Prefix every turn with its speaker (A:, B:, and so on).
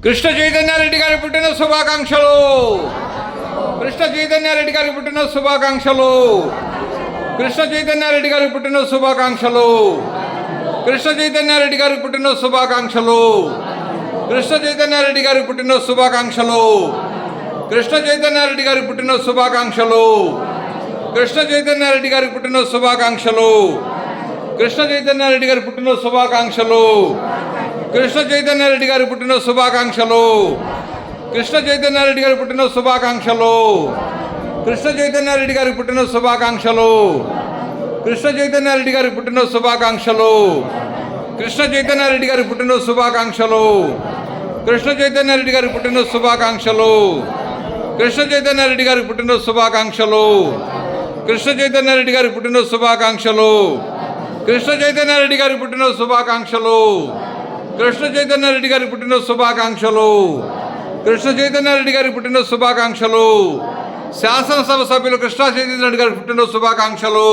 A: కృష్ణ చైతన్యారెడ్డి గారి పుట్టిన శుభాకాంక్షలు. కృష్ణ చైతన్యారెడ్డి గారి పుట్టిన శుభాకాంక్షలు. కృష్ణ చైతన్యారెడ్డి గారి పుట్టిన శుభాకాంక్షలు. కృష్ణ చైతన్యారెడ్డి గారి పుట్టిన శుభాకాంక్షలు. కృష్ణ చైతన్యారెడ్డి గారి పుట్టిన శుభాకాంక్షలు. కృష్ణ చైతన్యారెడ్డి గారి పుట్టిన శుభాకాంక్షలు. కృష్ణ చైతన్యారెడ్డి గారి పుట్టిన శుభాకాంక్షలు. కృష్ణ చైతన్యారెడ్డి గారి పుట్టిన శుభాకాంక్షలు. కృష్ణ చైతన్యారెడ్డి గారి పుట్టిన శుభాకాంక్షలు. కృష్ణ చైతన్యారెడ్డి గారి పుట్టిన శుభాకాంక్షలు. కృష్ణ చైతన్యారెడ్డి గారి పుట్టిన శుభాకాంక్షలు. కృష్ణ చైతన్యారెడ్డి గారి పుట్టిన శుభాకాంక్షలు. కృష్ణ చైతన్యారెడ్డి గారి పుట్టిన శుభాకాంక్షలు. కృష్ణ చైతన్యారెడ్డి గారి పుట్టిన శుభాకాంక్షలు. కృష్ణ చైతన్యారెడ్డి గారి పుట్టిన శుభాకాంక్షలు. కృష్ణ చైతన్యారెడ్డి గారి పుట్టిన శుభాకాంక్షలు. కృష్ణ చైతన్యారెడ్డి గారి పుట్టిన శుభాకాంక్షలు. కృష్ణ చైతన్యారెడ్డి గారి పుట్టిన శుభాకాంక్షలు. కృష్ణ చైతన్యారెడ్డి గారి పుట్టిన శుభాకాంక్షలు. శాసనసభ సభ్యులు కృష్ణా చైతన్యారెడ్డి గారి పుట్టిన శుభాకాంక్షలు.